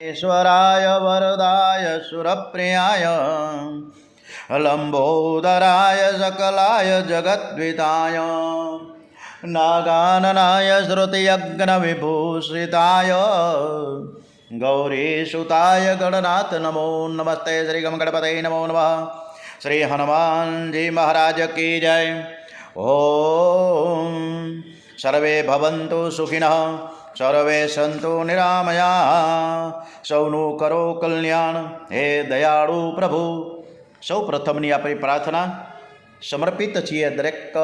ईश्वराय वरदाय सुरप्रियाय लंबोदराय सकलाय जगद्विताय नागाननाय श्रुतियज्ञविभूषिताय गौरीसुताय गणनाथ नमो नमस्ते। श्री गम गणपते नमो नमः। श्री हनुमान जी महाराज की जय। ओम सर्वे भवन्तु सुखिनः सर्वे सन्तु निरामयाः સૌનું કરો કલ્યાણ હે દયાળુ પ્રભુ। સૌ પ્રથમની આપણી પ્રાર્થના સમર્પિત છીએ દરેક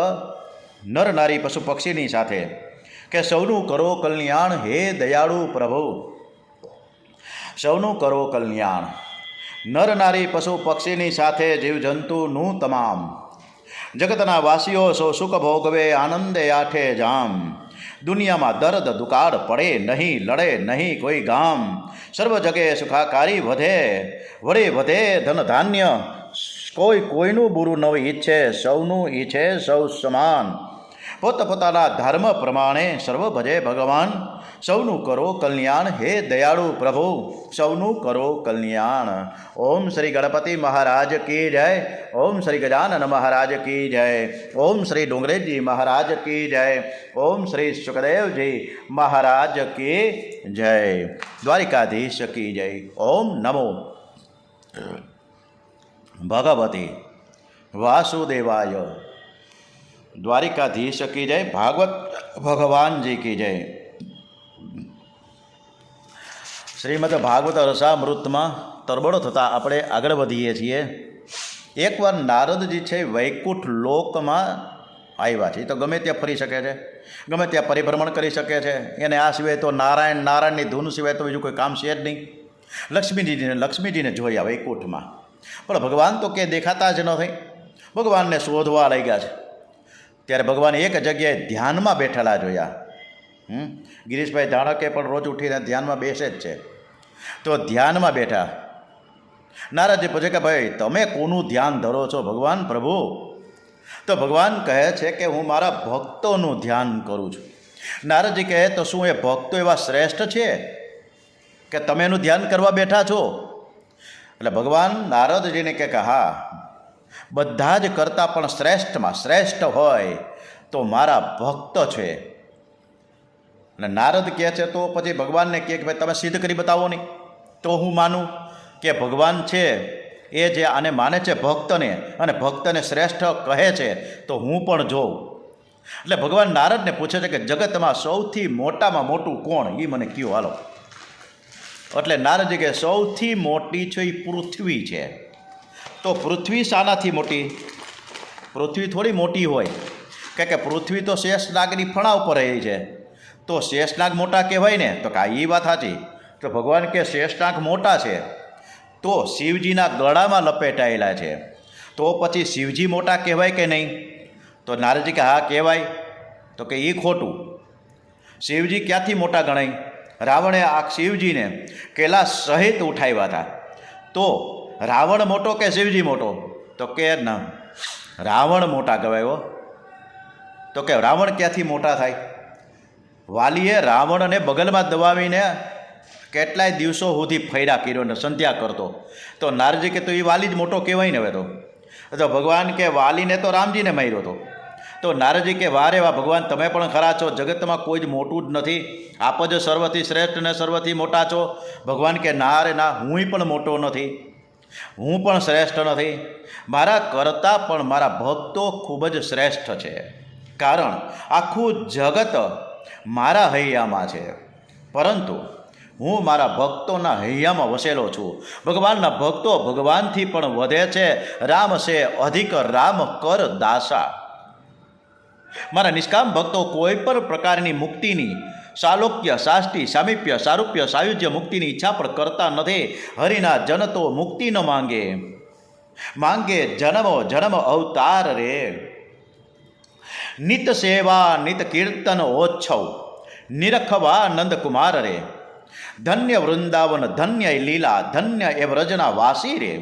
નર નારી પશુ પક્ષીની સાથે કે સૌનું કરો કલ્યાણ હે દયાળુ પ્રભુ। સૌનું કરો કલ્યાણ નર નારી પશુ પક્ષીની સાથે જીવજંતુનું તમામ જગતના વાસીઓ સૌ સુખ ભોગવે આનંદે આઠે જામ। દુનિયામાં દર્દ દુકાળ પડે નહીં લડે નહીં કોઈ ગામ। સર્વ જગે સુખાકારી વધે વડે વધે ધન ધાન્ય કોઈ કોઈનું બુરું ન ઈચ્છે સૌનું ઈચ્છે સૌ સમાન। પોતપોતાના ધર્મ પ્રમાણે સર્વ ભજે ભગવાન। સૌનું કરો કલ્યાણ હે દયાળુ પ્રભુ સૌનું કરો કલ્યાણ। ઓમ શ્રી ગણપતિ મહારાજ કી જય। ઓમ શ્રી ગજાનન મહારાજ की जय। ओम श्री डोंगरेश जी महाराज की जय। ओम श्री सुखदेव जी महाराज की जय। द्वारिकाधीश की जय। ओम नमो भगवती वासुदेवाय। द्वारिकाधीश की जय। भागवत भगवान जी की जय। श्रीमद भागवत रसामृतમાં તરબડો થતાં આપણે આગળ વધીએ છીએ। એકવાર નારદજી છે વૈકુંઠ લોકમાં આવ્યા છે। તો ગમે ત્યાં ફરી શકે છે, ગમે ત્યાં પરિભ્રમણ કરી શકે છે। એને આ સિવાય તો નારાયણની ધૂન સિવાય તો બીજું કોઈ કામ છે જ નહીં। લક્ષ્મીજીને જોયા વૈકુંઠમાં, પણ ભગવાન તો કે દેખાતા જ નથી। ભગવાનને શોધવા લાગ્યા છે। ત્યારે ભગવાન એક જગ્યાએ ધ્યાનમાં બેઠેલા જોયા। ગિરીશભાઈ જાણકે પણ રોજ ઉઠીને ધ્યાનમાં બેસે જ છે। તો ધ્યાનમાં બેઠા નારદજી પૂછે કે ભાઈ તમે કોનું ધ્યાન ધરો છો ભગવાન પ્રભુ? તો ભગવાન કહે છે કે હું મારા ભક્તોનું ધ્યાન કરું છું। નારદજી કહે તો શું એ ભક્તો એવા શ્રેષ્ઠ છે કે તમે એનું ધ્યાન કરવા બેઠા છો? એટલે ભગવાન નારદજીને કહે કે હા, બધા જ કરતાં પણ શ્રેષ્ઠમાં શ્રેષ્ઠ હોય તો મારા ભક્ત છે। અને નારદ કહે છે તો પછી ભગવાનને કહે કે ભાઈ તમે સિદ્ધ કરી બતાવો નહીં તો હું માનું કે ભગવાન છે એ જે આને માને છે ભક્તને અને ભક્તને શ્રેષ્ઠ કહે છે તો હું પણ જોઉં। એટલે ભગવાન નારદને પૂછે છે કે જગતમાં સૌથી મોટામાં મોટું કોણ એ મને કયો હાલો। એટલે નારદજી કે સૌથી મોટી છે એ પૃથ્વી છે। તો પૃથ્વી શાનાથી મોટી? પૃથ્વી થોડી મોટી હોય કે પૃથ્વી તો શેષનાગની ફણા ઉપર રહી છે, તો શેષનાગ મોટા કહેવાય ને? તો એ વાત સાચી। તો ભગવાન કે શેષનાગ મોટા છે તો શિવજીના ગળામાં લપેટાયેલા છે, તો પછી શિવજી મોટા કહેવાય કે નહીં? તો નારદજી કે હા કહેવાય। તો કે એ ખોટું। શિવજી ક્યાંથી મોટા ગણાય? રાવણે આ શિવજીને કૈલાસ સહિત ઉઠાવ્યા હતા। તો રાવણ મોટો કે શિવજી મોટો? તો કે ના, રાવણ મોટા કહેવાય। તો કે રાવણ ક્યાંથી મોટા થાય? વાલીએ રાવણને બગલમાં દબાવીને કેટલાય દિવસો સુધી ફર્યા કર્યો ને સંધ્યા કરતો। તો નારજી કે તો એ વાલી જ મોટો કહેવાય ને હવે તો ભગવાન કે વાલીને તો રામજીને માર્યો હતો। તો નારજી કે વારે વાહ ભગવાન તમે પણ ખરા છો, જગતમાં કોઈ જ મોટું જ નથી, આપ જ સર્વથી શ્રેષ્ઠ ને સર્વથી મોટા છો। ભગવાન કે ના રે ના, હું પણ મોટો નથી, હું પણ શ્રેષ્ઠ નથી, મારા કરતાં પણ મારા ભક્તો ખૂબ જ શ્રેષ્ઠ છે। કારણ આખું જગત મારા હૈયામાં છે, પરંતુ હું મારા ભક્તોના હૈયામાં વસેલો છું। ભગવાનના ભક્તો ભગવાનથી પણ વધે છે। રામ છે અધિક રામ કર દાસા। મારા નિષ્કામ ભક્તો કોઈ પણ પ્રકારની મુક્તિની સાલોક્ય સાષ્ટી સામીપ્ય સારૂપ્ય સાયુજ્ય મુક્તિની ઈચ્છા પણ કરતા નથી। હરિના જન તો મુક્તિ ન માંગે, માંગે જન્મો જન્મ અવતાર રે। નિત સેવા નિત કીર્તન ઓછવ નિરખવા નંદ કુમાર રે। ધન્ય વૃંદાવન ધન્ય લીલા ધન્ય એ વ્રજના વાસી રે।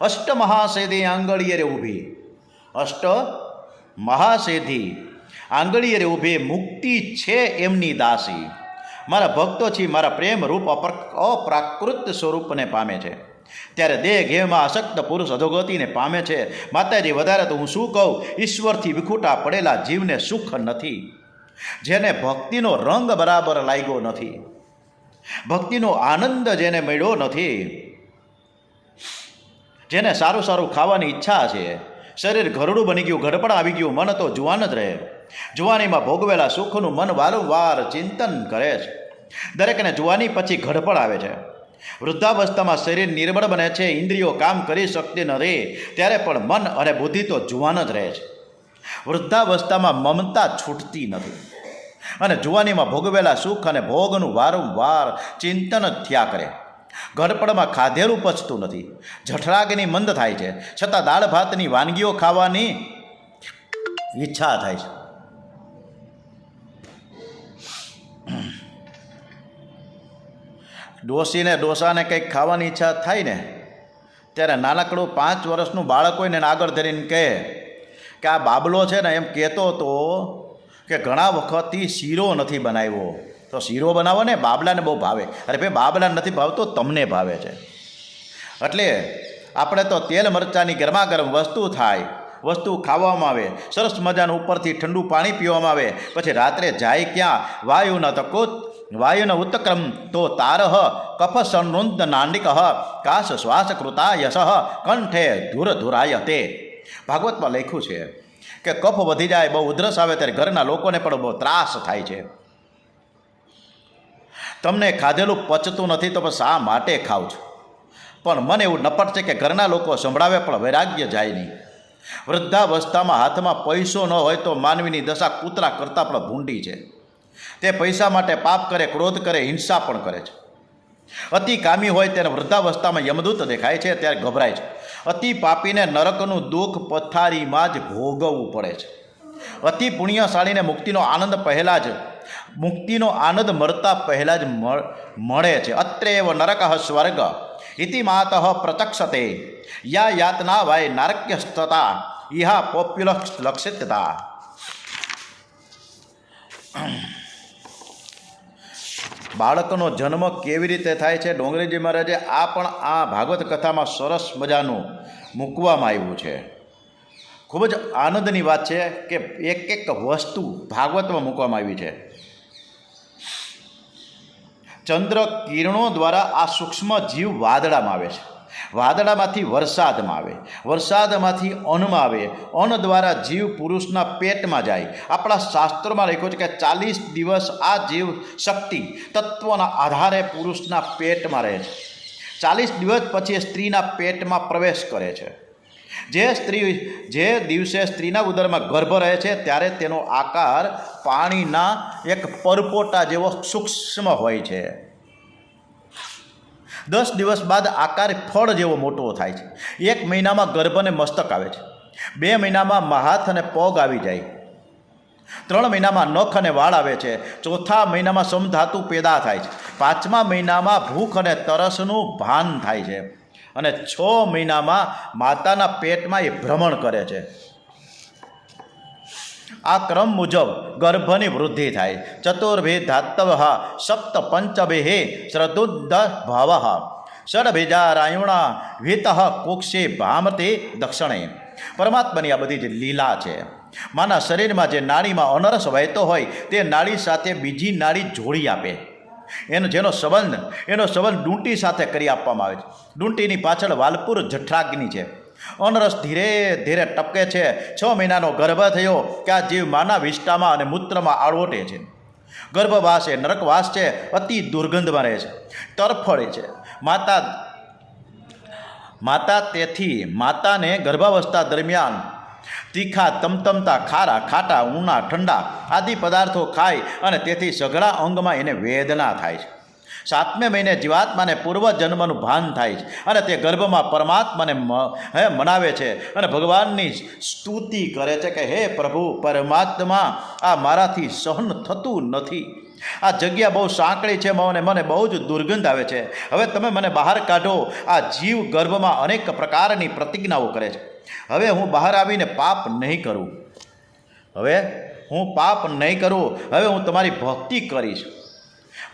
અષ્ટ મહાસેધી આંગળીએ રે ઊભી, અષ્ટ મહાસેધી આંગળીએ રે ઊભી મુક્તિ છે એમની દાસી। મારા ભક્તો છે મારા પ્રેમ રૂપ અપ્રાકૃત સ્વરૂપને પામે છે, ત્યારે દેહ ઘેમાં આસક્ત પુરુષ અધોગતિને પામે છે. માતાજી વધારે તો હું શું કહું, ઈશ્વરથી વિખૂટા પડેલા જીવને સુખ નથી. જેને ભક્તિનો રંગ બરાબર લાગ્યો નથી, ભક્તિનો આનંદ જેને મળ્યો નથી, જેને સારું સારું ખાવાની ઈચ્છા છે, શરીર ઘરડું બની ગયું, ગડપણ આવી ગયું, મન તો જુવાન જ રહે. જુવાનીમાં ભોગવેલા સુખનું મન વારંવાર ચિંતન કરે છે. દરેકને જુવાની પછી ઘડપણ આવે છે. વૃદ્ધાવસ્થામાં શરીર નિર્બળ બને છે, ઇન્દ્રિયો કામ કરી શકતી નથી, ત્યારે પણ મન અને બુદ્ધિ તો જુવાન જ રહે છે. વૃદ્ધાવસ્થામાં મમતા છૂટતી નથી અને જુવાનીમાં ભોગવેલા સુખ અને ભોગનું વારંવાર ચિંતન જ થયા કરે. ઘડપણમાં ખાધેલું પચતું નથી, જઠરાગ્નિ મંદ થાય છે, છતાં દાળ ભાતની વાનગીઓ ખાવાની ઈચ્છા થાય છે. ડોસીને ડોસાને કંઈક ખાવાની ઈચ્છા થાય ને, ત્યારે નાનકડું 5 વર્ષનું બાળક હોય ને એને આગળ ધરીને કહે કે આ બાબલો છે ને એમ કહેતો હતો કે ઘણા વખતથી શીરો નથી બનાવ્યો, તો શીરો બનાવો ને, બાબલાને બહુ ભાવે. અરે ભાઈ બાબલાને નથી ભાવતો, તમને ભાવે છે. એટલે આપણે તો તેલ મરચાંની ગરમા ગરમ વસ્તુ થાય, વસ્તુ ખાવામાં આવે, સરસ મજાનું ઉપરથી ઠંડુ પાણી પીવામાં આવે, પછી રાત્રે જાય ક્યાં, વાયુના ઉત્ક્રમ તો તારહ કફ સંરુદ્ધ નાંડિક કાશ શ્વાસ કૃતા યશ કંઠે ધુર ધુરાય તે. ભાગવતમાં લખ્યું છે કે કફ વધી જાય, બહુ ઉધરસ આવે ત્યારે ઘરના લોકોને પણ બહુ ત્રાસ થાય છે. તમને ખાધેલું પચતું નથી તો શા માટે ખાવ છો? પણ મને એવું નપટ છે કે ઘરના લોકો સંભળાવે પણ વૈરાગ્ય જાય નહીં. વૃદ્ધાવસ્થામાં હાથમાં પૈસો ન હોય તો માનવીની દશા કૂતરા કરતાં પણ ભૂંડી છે. તે પૈસા માટે પાપ કરે, ક્રોધ કરે, હિંસા પણ કરે છે. અતિ કામી હોય ત્યારે વૃદ્ધાવસ્થામાં યમદૂત દેખાય છે ત્યારે ગભરાય છે. અતિ પાપીને નરકનું દુઃખ પથારીમાં જ ભોગવવું પડે છે. અતિ પુણ્યશાળીને મુક્તિનો આનંદ મળતા પહેલાં જ મળે છે. અત્રેવ નરક સ્વર્ગ ઇતિ માતઃ પ્રચક્ષતે યા યાતના વાય નારક્યસ્તતા ઇહા પોપ્યુલક્ષિતતા. બાળકનો જન્મ કેવી રીતે થાય છે, ડોંગરીજી મહારાજે આ ભાગવત કથામાં સરસ મજાનું મૂકવામાં આવ્યું છે. ખૂબ જ આનંદની વાત છે કે એક એક વસ્તુ ભાગવતમાં મૂકવામાં આવી છે. ચંદ્ર કિરણો દ્વારા આ સૂક્ષ્મ જીવ વાદળામાં આવે છે, વાદળામાંથી વરસાદમાં આવે, વરસાદમાંથી અન્નમાં આવે, અન્ન દ્વારા જીવ પુરુષના પેટમાં જાય. આપણા શાસ્ત્રોમાં લખ્યું છે કે 40 દિવસ આ જીવ શક્તિ તત્વના આધારે પુરુષના પેટમાં રહે છે. 40 દિવસ પછી સ્ત્રીના પેટમાં પ્રવેશ કરે છે. જે દિવસે સ્ત્રીના ઉદરમાં ગર્ભ રહે છે ત્યારે તેનો આકાર પાણીના એક પરપોટા જેવો સૂક્ષ્મ હોય છે. 10 દિવસ બાદ આકાર ફળ જેવો મોટો થાય છે. 1 મહિનામાં ગર્ભ અને મસ્તક આવે છે. 2 મહિનામાં હાથ અને પગ આવી જાય. 3 મહિનામાં નખ અને વાળ આવે છે. 4થા મહિનામાં સમધાતુ પેદા થાય છે. 5મા મહિનામાં ભૂખ અને તરસનું ભાન થાય છે. અને 6 મહિનામાં માતાના પેટમાં એ ભ્રમણ કરે છે. આ ક્રમ મુજબ ગર્ભની વૃદ્ધિ થાય. ચતુર્ભે ધાતવ સપ્ત પંચભે શ્રદ્ધુદ્ધ ભાવ ષડભેજારાયુણા વિત કુક્ષે ભામતે દક્ષિણે. પરમાત્માની આ બધી જે લીલા છે, માના શરીરમાં જે નાડીમાં અનરસ વહેતો હોય તે નાડી સાથે બીજી નાડી જોડી આપે. જેનો સંબંધ ડૂંટી સાથે કરી આપવામાં આવે છે. ડૂંટીની પાછળ વાલપુર જઠરાગ્નિ છે. અનરસ ધીરે ધીરે ટપકે છે. 6 મહિનાનો ગર્ભ થયો કે આ જીવ માના વિષ્ટામાં અને મૂત્રમાં આળવટે છે. ગર્ભવાસ એ નરકવાસ છે, અતિ દુર્ગંધમાં રહે છે, તરફળે છે. તેથી માતાને ગર્ભાવસ્થા દરમિયાન તીખા, તમતમતા, ખારા, ખાટા, ઊણા, ઠંડા આદિ પદાર્થો ખાય અને તેથી સઘળા અંગમાં એને વેદના થાય છે. 7મે મહિને જીવાત્માને પૂર્વજન્મનું ભાન થાય છે અને તે ગર્ભમાં પરમાત્માને મનાવે છે અને ભગવાનની સ્તુતિ કરે છે કે હે પ્રભુ પરમાત્મા, આ મારાથી સહન થતું નથી. આ જગ્યા બહુ સાંકડી છે, મને બહુ જ દુર્ગંધ આવે છે. હવે તમે મને બહાર કાઢો. આ જીવ ગર્ભમાં અનેક પ્રકારની પ્રતિજ્ઞાઓ કરે છે. હવે હું બહાર આવીને પાપ નહીં કરું. હવે હું તમારી ભક્તિ કરીશ.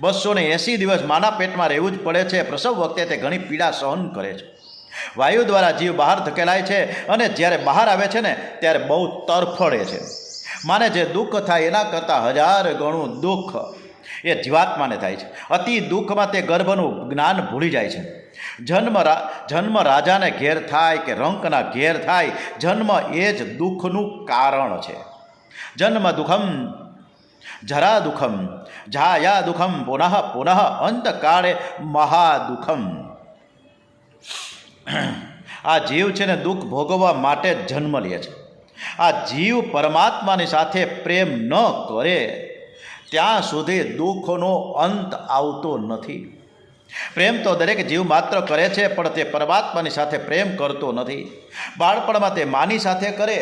280 દિવસ માના પેટમાં રહેવું જ પડે છે. પ્રસવ વખતે તે ઘણી પીડા સહન કરે છે. વાયુ દ્વારા જીવ બહાર ધકેલાય છે અને જ્યારે બહાર આવે છે ને ત્યારે બહુ તરફડે છે. માને જે દુઃખ થાય એના કરતાં 1000 ગણું દુઃખ એ જીવાત્માને થાય છે. અતિ દુઃખમાં તે ગર્ભનું જ્ઞાન ભૂલી જાય છે. જન્મ રાજાને ઘેર થાય કે રંકના ઘેર થાય, જન્મ એ જ દુઃખનું કારણ છે. જન્મ દુઃખમ જરા દુઃખમ જાયા દુઃખમ પુનઃ પુનઃ અંતકાળે મહાદુઃખમ. આ જીવ છે ને દુઃખ ભોગવવા માટે જન્મ લે છે. આ જીવ પરમાત્માની સાથે પ્રેમ ન કરે ત્યાં સુધી દુઃખનો અંત આવતો નથી. પ્રેમ તો દરેક જીવ માત્ર કરે છે, પણ તે પરમાત્માની સાથે પ્રેમ કરતો નથી. બાળપણમાં તે માની સાથે કરે,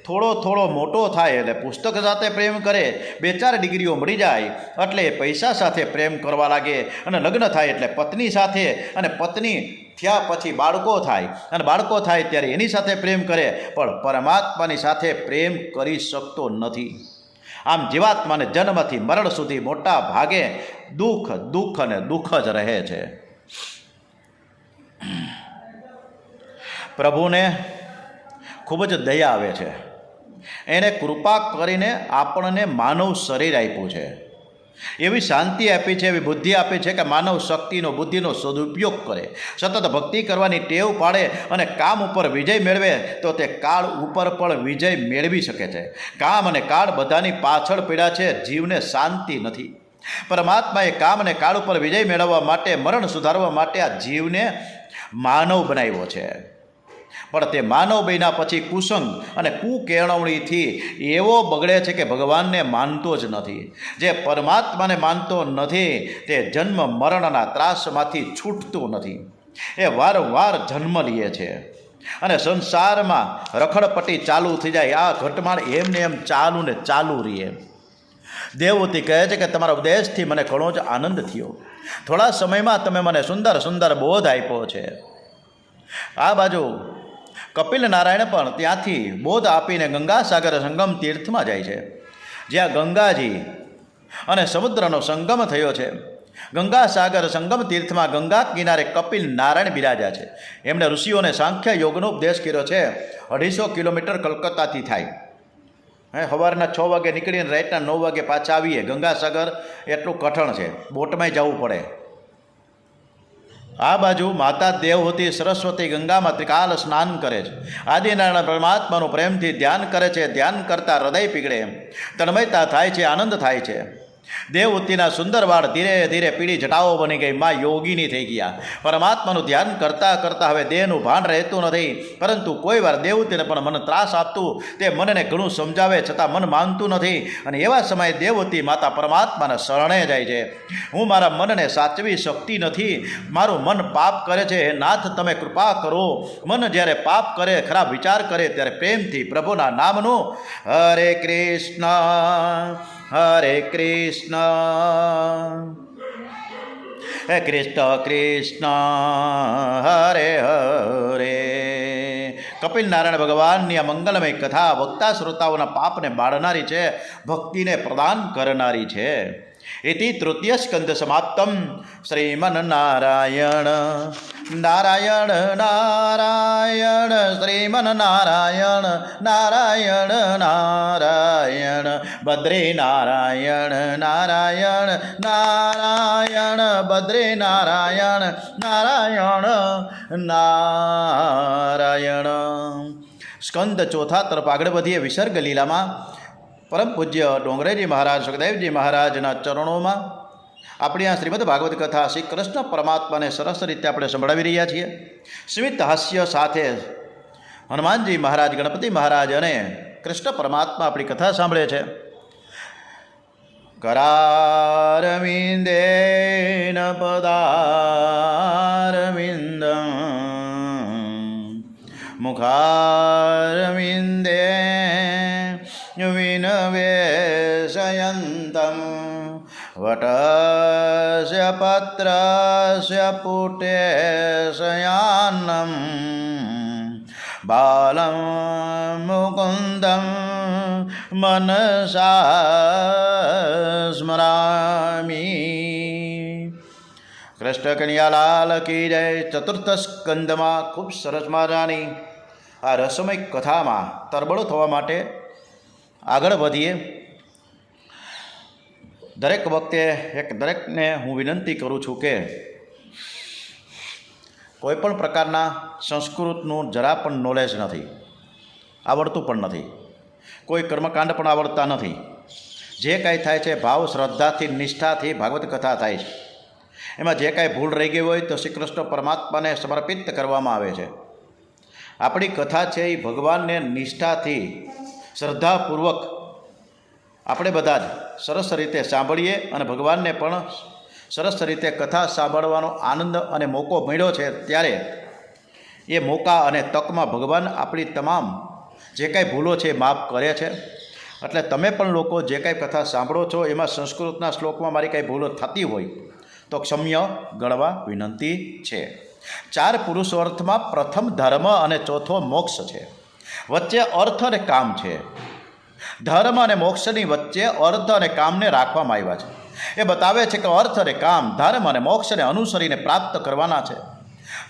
થોડો મોટો થાય એટલે પુસ્તક સાથે પ્રેમ કરે, 2-4 ડિગ્રીઓ મળી જાય એટલે પૈસા સાથે પ્રેમ કરવા લાગે, અને લગ્ન થાય એટલે પત્ની સાથે, અને પત્ની થયા પછી બાળકો થાય, અને બાળકો થાય ત્યારે એની સાથે પ્રેમ કરે, પણ પરમાત્માની સાથે પ્રેમ કરી શકતો નથી. આમ જીવાત્માને જન્મથી મરણ સુધી મોટા ભાગે દુઃખ અને દુઃખ જ રહે છે. પ્રભુને ખૂબ જ દયા આવે છે. એને કૃપા કરીને આપણને માનવ શરીર આપ્યું છે, એવી શાંતિ આપી છે, એવી બુદ્ધિ આપી છે કે માનવ શક્તિનો બુદ્ધિનો સદુપયોગ કરે, સતત ભક્તિ કરવાની ટેવ પાડે અને કામ ઉપર વિજય મેળવે તો તે કાળ ઉપર પણ વિજય મેળવી શકે છે. કામ અને કાળ બધાની પાછળ પીડા છે, જીવને શાંતિ નથી. પરમાત્માએ કામ અને કાળ ઉપર વિજય મેળવવા માટે, મરણ સુધારવા માટે આ જીવને માનવ બનાવ્યો છે. પણ તે માનવ બન્યા પછી કુસંગ અને કુકેળવણીથી એવો બગડે છે કે ભગવાનને માનતો જ નથી. જે પરમાત્માને માનતો નથી તે જન્મ મરણના ત્રાસમાંથી છૂટતો નથી. એ વારંવાર જન્મ લે છે અને સંસારમાં રખડપટ્ટી ચાલુ થઈ જાય. આ ઘટમાળ એમને એમ ચાલુ રહે. દેવહૂતિ કહે છે કે તમારા ઉપદેશથી મને ઘણો જ આનંદ થયો. થોડા સમયમાં તમે મને સુંદર બોધ આપ્યો છે. આ બાજુ કપિલ નારાયણ પણ ત્યાંથી બોધ આપીને ગંગાસાગર સંગમ તીર્થમાં જાય છે, જ્યાં ગંગાજી અને સમુદ્રનો સંગમ થયો છે. ગંગાસાગર સંગમ તીર્થમાં ગંગા કિનારે કપિલ નારાયણ બિરાજ્યા છે. એમણે ઋષિઓને સાંખ્ય યોગનો ઉપદેશ કર્યો છે. 250 કિલોમીટર કલકત્તાથી થાય. સવારના 6 વાગે નીકળીને રાતના 9 વાગે પાછા આવીએ. ગંગાસાગર એટલું કઠણ છે, બોટમાંય જવું પડે. આ બાજુ માતા દેવહૂતિ સરસ્વતી ગંગામાં ત્રિકાલ સ્નાન કરે છે. આદિનારાયણ પરમાત્માનું પ્રેમથી ધ્યાન કરે છે. ધ્યાન કરતાં હૃદય પીગળે, તન્મયતા થાય છે, આનંદ થાય છે. દેવહૂતિના સુંદર વાળ ધીરે ધીરે પીળી જટાઓ બની ગઈ. માં યોગીની થઈ ગયા. પરમાત્માનું ધ્યાન કરતાં હવે દેહનું ભાન રહેતું નથી. પરંતુ કોઈ વાર દેવહૂતિને પણ મન ત્રાસ આપતું. તે મનને ઘણું સમજાવે છતાં મન માનતું નથી, અને એવા સમયે દેવહૂતિ માતા પરમાત્માના શરણે જાય છે. હું મારા મનને સાચવી શકતી નથી, મારું મન પાપ કરે છે, હે નાથ તમે કૃપા કરો. મન જ્યારે પાપ કરે, ખરાબ વિચાર કરે, ત્યારે પ્રેમથી પ્રભુના નામનું હરે કૃષ્ણ હરે કૃષ્ણ હે કૃષ્ણ કૃષ્ણ હરે હરે. કપિલ નારાયણ ભગવાનની આ મંગલમય કથા વક્તા શ્રોતાઓના પાપને બાળનારી છે, ભક્તિને પ્રદાન કરનારી છે. इति तृतीय स्कंद समाप्तम. श्रीमन्नारायण नारायण नारायण श्रीमन्नारायण नारायण नारायण बद्री नारायण नारायण नारायण बद्री नारायण नारायण नारायण. સ્કંદ ચોથા તરફ આગળ વધીએ. વિસર્ગ લીલામાં પરમ પૂજ્ય ડોંગરેજી મહારાજ, સુખદેવજી મહારાજના ચરણોમાં આપણી આ શ્રીમદ ભાગવત કથા શ્રી કૃષ્ણ પરમાત્માને સરસ રીતે આપણે સંભળાવી રહ્યા છીએ. સ્મિત હાસ્ય સાથે હનુમાનજી મહારાજ, ગણપતિ મહારાજ અને કૃષ્ણ પરમાત્મા આપણી કથા સાંભળે છે. करारविन्देन पदारविन्दं मुखारविन्दे विनवेशयन्तं वटस्य पत्रस्य पुटेशयान्नं बालं मुकुन्दं मनसा स्मरामि. કૃષ્ણ કનૈયાલાલ કી જય. ચતુર્થ સ્કંદમાં ખૂબ સરસ મજાની આ રહસ્યમય કથામાં તરબડો થવા માટે આગળ વધીએ. દરેક વખતે દરેકને હું વિનંતી કરું છું કે કોઈપણ પ્રકારના સંસ્કૃતનું જરા પણ નોલેજ નથી, આવડતું પણ નથી, કોઈ કર્મકાંડ પણ આવડતા નથી. જે કાંઈ થાય છે ભાવ શ્રદ્ધાથી નિષ્ઠાથી ભાગવત કથા થાય છે. એમાં જે કાંઈ ભૂલ રહી ગઈ હોય તો શ્રી કૃષ્ણ પરમાત્માને સમર્પિત કરવામાં આવે છે. આપણી કથા છે એ ભગવાનને નિષ્ઠાથી શ્રદ્ધાપૂર્વક આપણે બધા જ સરસ રીતે સાંભળીએ અને ભગવાનને પણ સરસ રીતે કથા સાંભળવાનો આનંદ અને મોકો મળ્યો છે. ત્યારે એ મોકા અને તકમાં ભગવાન આપણી તમામ જે કાંઈ ભૂલો છે એ માફ કરે છે. એટલે તમે પણ લોકો જે કાંઈ કથા સાંભળો છો એમાં સંસ્કૃતના શ્લોકમાં મારી કાંઈ ભૂલો થતી હોય તો ક્ષમ્ય ગણવા વિનંતી છે. 4 પુરુષાર્થમાં પ્રથમ ધર્મ અને ચોથો મોક્ષ છે. વચ્ચે અર્થ અને કામ છે. ધર્મ અને મોક્ષની વચ્ચે અર્થ અને કામને રાખવામાં આવ્યા છે. એ બતાવે છે કે અર્થ અને કામ ધર્મ અને મોક્ષને અનુસરીને પ્રાપ્ત કરવાના છે.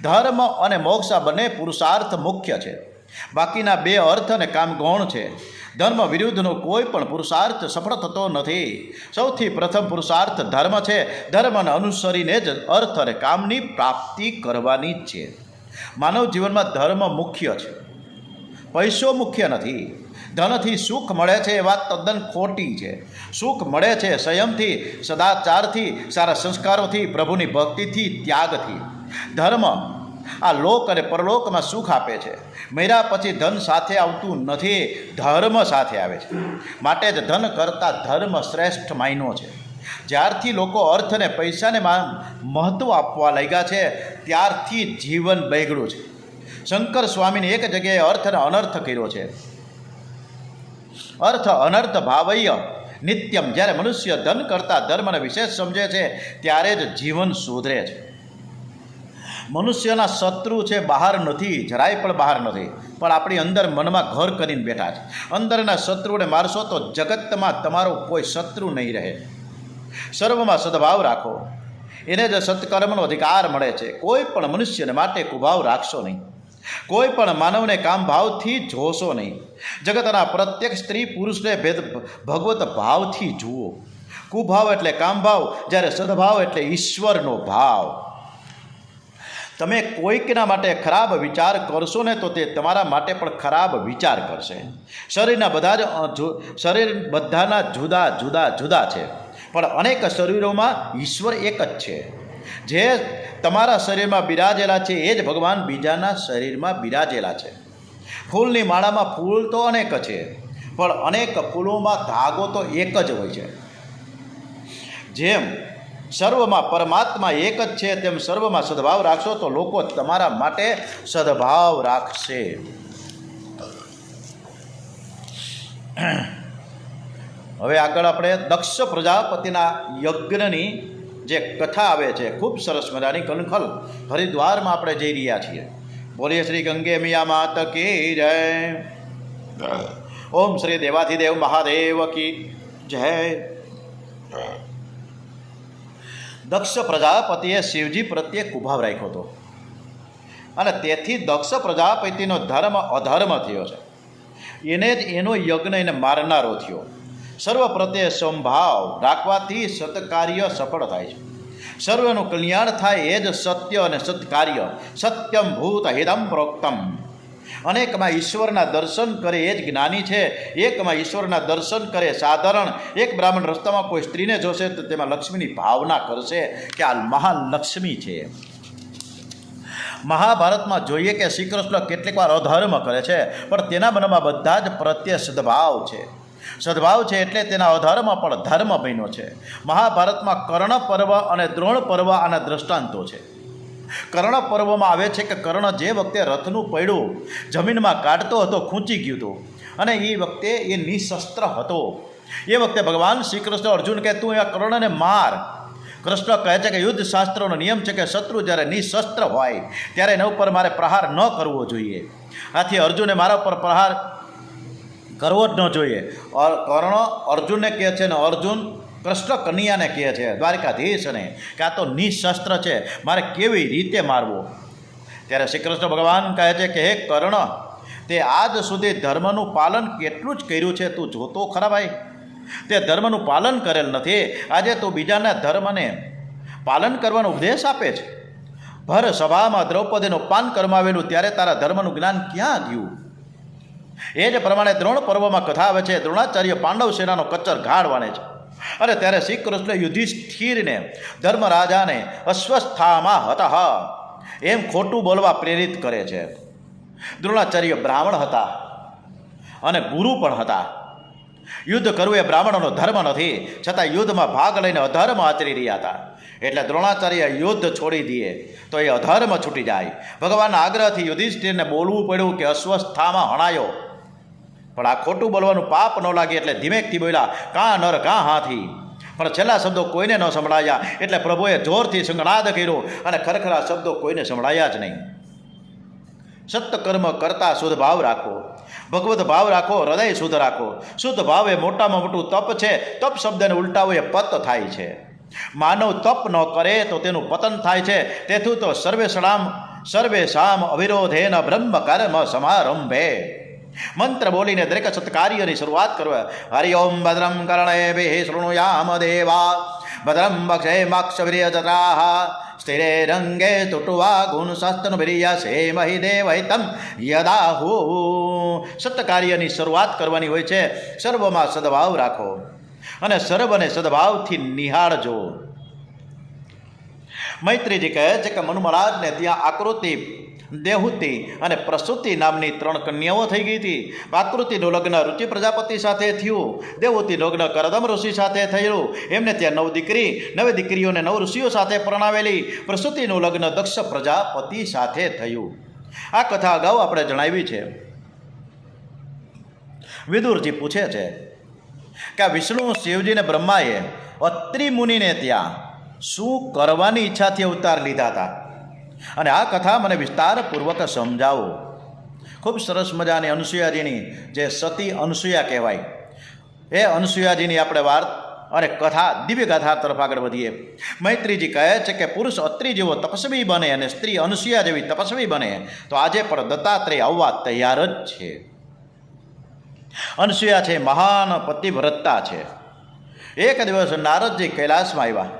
ધર્મ અને મોક્ષ આ બંને પુરુષાર્થ મુખ્ય છે. બાકીના 2 અર્થ અને કામ ગૌણ છે. ધર્મ વિરુદ્ધનો કોઈ પણ પુરુષાર્થ સફળ થતો નથી. સૌથી પ્રથમ પુરુષાર્થ ધર્મ છે. ધર્મને અનુસરીને જ અર્થ અને કામની પ્રાપ્તિ કરવાની છે. માનવ જીવનમાં ધર્મ મુખ્ય છે, પૈસો મુખ્ય નથી. ધનથી સુખ મળે છે એ વાત તદ્દન ખોટી છે. સુખ મળે છે સંયમથી, સદાચારથી, સારા સંસ્કારોથી, પ્રભુની ભક્તિથી, ત્યાગથી. ધર્મ આ લોક અને પરલોકમાં સુખ આપે છે. મેળા પછી ધન સાથે આવતું નથી, ધર્મ સાથે આવે છે. માટે જ ધન કરતાં ધર્મ શ્રેષ્ઠ માયનો છે. જ્યારથી લોકો અર્થ અને પૈસાને મહત્ત્વ આપવા લાગ્યા છે ત્યારથી જીવન બગડ્યું છે. શંકર સ્વામીને એક જગ્યાએ અર્થ અને અનર્થ કર્યો છે. અર્થ અનર્થ ભાવય નિત્યમ. જ્યારે મનુષ્ય ધન કરતાં ધર્મને વિશેષ સમજે છે ત્યારે જ જીવન સુધરે છે. મનુષ્યના શત્રુ છે બહાર નથી, જરાય પણ બહાર નથી, પણ આપણી અંદર મનમાં ઘર કરીને બેઠા છે. અંદરના શત્રુને મારશો તો જગતમાં તમારો કોઈ શત્રુ નહીં રહે. સર્વમાં સદભાવ રાખો, એને જ સત્કર્મનો અધિકાર મળે છે. કોઈ પણ મનુષ્યને માટે કુભાવ રાખશો નહીં. કોઈ પણ માનવને કામ ભાવથી જોશો નહીં. જગતના પ્રત્યેક સ્ત્રી પુરુષને ભગવત ભાવથી જુઓ. કુભાવ એટલે કામભાવ, જ્યારે સદભાવ એટલે ઈશ્વરનો ભાવ. તમે કોઈકના માટે ખરાબ વિચાર કરશો ને તો તે તમારા માટે પણ ખરાબ વિચાર કરશે. શરીર બધાના જુદા જુદા જુદા છે, પણ અનેક શરીરોમાં ઈશ્વર એક જ છે. જે તમારા શરીરમાં બિરાજેલા છે એ જ ભગવાન બીજાના શરીરમાં બિરાજેલા છે. ફૂલની માળામાં ફૂલ તો અનેક છે, પણ અનેક ફૂલોમાં ધાગો તો એક જ હોય છે. જેમ સર્વમાં પરમાત્મા એક જ છે તેમ સર્વમાં સદભાવ રાખશો તો લોકો તમારા માટે સદભાવ રાખશે. હવે આગળ આપણે દક્ષ પ્રજાપતિના યજ્ઞની જે કથા આવે છે ખૂબ સરસ મજાની. કનખલ હરિદ્વારમાં આપણે જઈ રહ્યા છીએ. બોલીએ શ્રી ગંગે મિયા માત કી જય. ઓમ શ્રી દેવાધિદેવ મહાદેવ કી જય. દક્ષ પ્રજાપતિએ શિવજી પ્રત્યે કુભાવ રાખ્યો હતો અને તેથી દક્ષ પ્રજાપતિનો ધર્મ અધર્મ થયો છે. એને જ એનો યજ્ઞ એને મારનારો થયો. સર્વ પ્રત્યે સંભાવ રાખવાથી સત્કાર્ય સફળ થાય છે. સર્વનું કલ્યાણ થાય એ જ સત્ય અને સત્કાર્ય. સત્યમ ભૂત હિદમ પ્રોક્તમ. અનેકમાં ઈશ્વરના દર્શન કરે એ જ જ્ઞાની છે. એકમાં ઈશ્વરના દર્શન કરે સાધારણ. એક બ્રાહ્મણ રસ્તામાં કોઈ સ્ત્રીને જોશે તો તેમાં લક્ષ્મીની ભાવના કરશે કે આ મહાલક્ષ્મી છે. મહાભારતમાં જોઈએ કે શ્રી કૃષ્ણ કેટલીક વાર અધર્મ કરે છે, પણ તેના મનમાં બધા જ પ્રત્યે સદભાવ છે. સદભાવ છે એટલે તેના અધર્મ પણ ધર્મ બન્યો છે. મહાભારતમાં કર્ણ પર્વ અને દ્રોણ પર્વ આના દ્રષ્ટાંતો છે. કર્ણ પર્વમાં આવે છે કે કર્ણ જે વખતે રથનું પૈડું જમીનમાં કાઢતો હતો, ખૂંચી ગયું હતું અને એ વખતે એ નિશસ્ત્ર હતો. એ વખતે ભગવાન શ્રી કૃષ્ણ અર્જુન કહે તું આ કર્ણને માર. કૃષ્ણ કહે છે કે યુદ્ધ શાસ્ત્રોનો નિયમ છે કે શત્રુ જ્યારે નિશસ્ત્ર હોય ત્યારે એના ઉપર મારે પ્રહાર ન કરવો જોઈએ. આથી અર્જુને મારા ઉપર પ્રહાર કરવો જ ન જોઈએ. કર્ણ અર્જુનને કહે છે ને અર્જુન કૃષ્ણ કન્યાને કહે છે, દ્વારિકાધીશને, કે આ તો નિશસ્ત્ર છે, મારે કેવી રીતે મારવો? ત્યારે શ્રી કૃષ્ણ ભગવાન કહે છે કે હે કર્ણ, તે આજ સુધી ધર્મનું પાલન કેટલું જ કર્યું છે, તું જોતો ખરા ભાઈ. તે ધર્મનું પાલન કરેલ નથી, આજે તું બીજાના ધર્મને પાલન કરવાનો ઉપદેશ આપે છે. ભર સભામાં દ્રૌપદીનું પાન કરમાવેલું ત્યારે તારા ધર્મનું જ્ઞાન ક્યાં ગયું? એ જ પ્રમાણે દ્રોણ પર્વમાં કથા આવે છે, દ્રોણાચાર્ય પાંડવ સેનાનો કચ્ચર ઘાડ વાણે છે, અને ત્યારે શ્રી કૃષ્ણ યુધિષ્ઠિરને ધર્મરાજાને અસ્વસ્થામાં હતા એમ ખોટું બોલવા પ્રેરિત કરે છે. દ્રોણાચાર્ય બ્રાહ્મણ હતા અને ગુરુ પણ હતા. યુદ્ધ કરવું એ બ્રાહ્મણોનો ધર્મ નથી, છતાં યુદ્ધમાં ભાગ લઈને અધર્મ આચરી રહ્યા હતા. એટલે દ્રોણાચાર્ય યુદ્ધ છોડી દે તો એ અધર્મ છૂટી જાય. ભગવાનના આગ્રહથી યુધિષ્ઠિરને બોલવું પડ્યું કે અસ્વસ્થામાં હણાયો, પણ આ ખોટું બોલવાનું પાપ ન લાગે એટલે ધીમેકથી બોલ્યા, કાં નર કાં હાથી. પણ છેલ્લા શબ્દો કોઈને ન સંભળાયા, એટલે પ્રભુએ જોરથી શંખનાદ કર્યો અને ખરેખરા શબ્દો કોઈને સંભળાયા જ નહીં. સત્કર્મ કરતા શુદ્ધ ભાવ રાખો, ભગવત ભાવ રાખો, હૃદય શુદ્ધ રાખો. શુદ્ધ ભાવ એ મોટામાં મોટું તપ છે. તપ શબ્દને ઉલટાવો એ પત થાય છે. માનવ તપ ન કરે તો તેનું પતન થાય છે. તેથી તો સર્વેષામ અવિરોધેન બ્રહ્મ કર્મ સમારંભે. મંત્ર બોલીને દરેક સત્કાર્યની શરૂઆત કરવા. હરિ ઓમ ભદ્રમ કર્ણેભિઃ શૃણુયામ દેવા, ભદ્રમ વક્ષેમાક્ષવીર્યજત્રાઃ, સ્થિરે રંગે તુટુવા ગુણશાસ્ત્રભિર્યસેમહિ દેવૈતમ યદાહુ. સત્કાર્યની શરૂઆત કરવાની હોય છે. સર્વમાં સદભાવ રાખો અને સર્વને સદભાવથી નિહાળજો. મૈત્રીજી કહે છે કે મનુ મહારાજને ત્યાં આકૃતિ, દેહુતિ અને પ્રસૂતિ નામની 3 કન્યાઓ થઈ ગઈ હતી. આકૃતિનું લગ્ન રુચિ પ્રજાપતિ સાથે થયું, દેહુતિનું લગ્ન કરદમ ઋષિ સાથે થયેલું. એમને ત્યાં 9 દીકરીઓને 9 ઋષિઓ સાથે પરણાવેલી. પ્રસૂતિનું લગ્ન દક્ષ પ્રજાપતિ સાથે થયું. આ કથા અગાઉ આપણે જણાવી છે. વિદુરજી પૂછે છે કે આ વિષ્ણુ, શિવજીને બ્રહ્માએ અત્રિ મુનિને ત્યાં શું કરવાની ઈચ્છાથી અવતાર લીધા હતા, અને આ કથા મને વિસ્તારપૂર્વક સમજાવો. ખૂબ સરસ મજાની અનસૂયાજીની, જે સતી અનસૂયા કહેવાય, એ અનસૂયાજીની આપણે વાત અને કથા, દિવ્ય ગાથા તરફ આગળ વધીએ. મૈત્રીજી કહે છે કે પુરુષ અત્રિ જેવો તપસ્વી બને અને સ્ત્રી અનસૂયા જેવી તપસ્વી બને તો આજે પણ દત્તાત્રેય આવવા તૈયાર જ છે. અનસૂયા છે મહાન પતિવ્રતા છે. એક દિવસ નારદજી કૈલાસમાં આવ્યા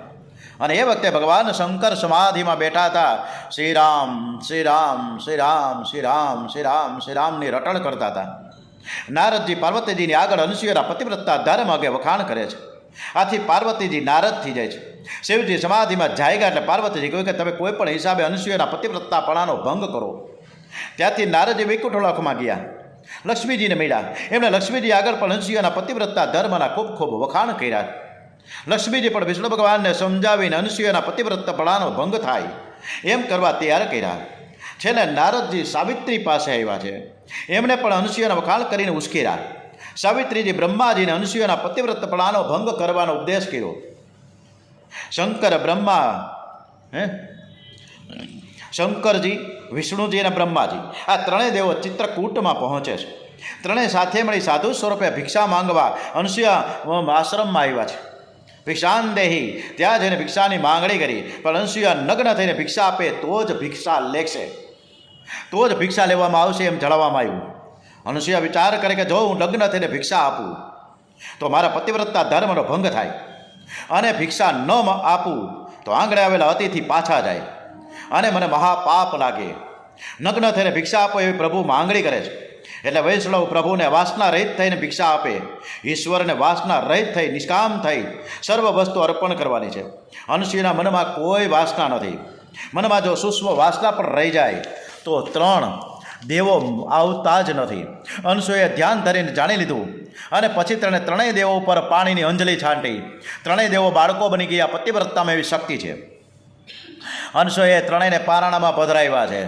અને એ વખતે ભગવાન શંકર સમાધિમાં બેઠા હતા. શ્રી રામ શ્રી રામ શ્રી રામ શ્રી રામ શ્રી રામ શ્રી રામની રટણ કરતા હતા. નારદજી પાર્વતીજીની આગળ અનસૂયાના પતિવ્રતા ધર્મ અંગે વખાણ કરે છે. આથી પાર્વતીજી નારદ થઈ જાય છે. શિવજી સમાધિમાં જાયગા એટલે પાર્વતીજી કહ્યું કે તમે કોઈ પણ હિસાબે અનસૂયાના પતિવ્રતાપણાનો ભંગ કરો. ત્યાંથી નારદજી વૈકુંઠ લોકમાં ગયા, લક્ષ્મીજીને મળ્યા. એમણે લક્ષ્મીજી આગળ પણ અનસૂયાના પતિવ્રતા ધર્મના ખૂબ ખૂબ વખાણ કર્યા. લક્ષ્મીજી પણ વિષ્ણુ ભગવાનને સમજાવીને અનસૂયાના પતિવ્રતપણાનો ભંગ થાય એમ કરવા તૈયાર કર્યા. છેલ્લે નારદજી સાવિત્રી પાસે આવ્યા છે. એમણે પણ અનસૂયાના વખાણ કરીને ઉશ્કેર્યા. સાવિત્રીજી બ્રહ્માજીને અનસૂયાના પતિવ્રતપણાનો ભંગ કરવાનો ઉપદેશ કર્યો. શંકરજી, વિષ્ણુજી અને બ્રહ્માજી આ 3 દેવો ચિત્રકૂટમાં પહોંચે છે. 3 સાથે મળી સાધુ સ્વરૂપે ભિક્ષા માંગવા અનસૂયા આશ્રમમાં આવ્યા છે. ભિક્ષાંદેહી, ત્યાં જઈને ભિક્ષાની માંગણી કરી. પણ અનસૂયા નગ્ન થઈને ભિક્ષા આપે તો જ ભિક્ષા લેશે, તો જ ભિક્ષા લેવામાં આવશે એમ જણાવવામાં આવ્યું. અનસૂયા વિચાર કરે કે જો હું નગ્ન થઈને ભિક્ષા આપું તો મારા પતિવ્રતા ધર્મનો ભંગ થાય, અને ભિક્ષા ન આપું તો આંગણે આવેલા અતિથિ પાછા જાય અને મને મહાપાપ લાગે. નગ્ન થઈને ભિક્ષા આપો એવી પ્રભુ માંગણી કરે છે. એટલે વૈષ્ણવ પ્રભુને વાસના રહિત થઈને ભિક્ષા આપે. ઈશ્વરને વાસના રહિત થઈ, નિષ્કામ થઈ સર્વ વસ્તુ અર્પણ કરવાની છે. અનસૂયાના મનમાં કોઈ વાસના નથી. મનમાં જો સૂક્ષ્મ વાસના પણ રહી જાય તો 3 દેવો આવતા જ નથી. અનસૂયાએ ધ્યાન ધરીને જાણી લીધું અને પછી 3 દેવો ઉપર પાણીની અંજલિ છાંટી. 3 દેવો બાળકો બની ગયા. પતિવ્રતામાં એવી શક્તિ છે. અનસૂયાએ 3ને પારણામાં પધરાવ્યા છે.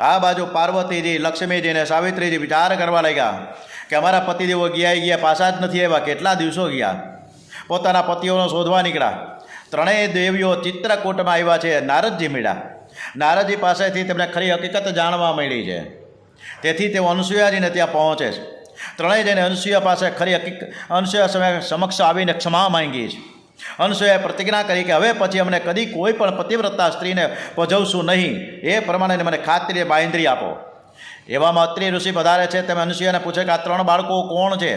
આ બાજુ પાર્વતીજી, લક્ષ્મીજી અને સાવિત્રીજી વિચાર કરવા લાગ્યા કે અમારા પતિદેવો ગયા પાછા જ નથી આવ્યા, કેટલા દિવસો ગયા. પોતાના પતિઓનો શોધવા નીકળ્યા. 3 દેવીઓ ચિત્રકૂટમાં આવ્યા છે. નારદજી મળ્યા. નારદજી પાસેથી તેમને ખરી હકીકત જાણવા મળી છે. તેથી તેઓ અનસૂયાજીને ત્યાં પહોંચે છે. ત્રણેય જઈને અનસૂયા પાસે અનસૂયા સમક્ષ આવીને ક્ષમા માંગી છે. અનસૂયાએ પ્રતિજ્ઞા કરી કે હવે પછી અમને કદી કોઈ પણ પતિવ્રતા સ્ત્રીને પજવશું નહીં, એ પ્રમાણે મને ખાતરી બાંયધરી આપો. એવામાં અત્રિ ઋષિ પધારે છે. તમે અનસૂયાને પૂછે કે આ 3 બાળકો કોણ છે?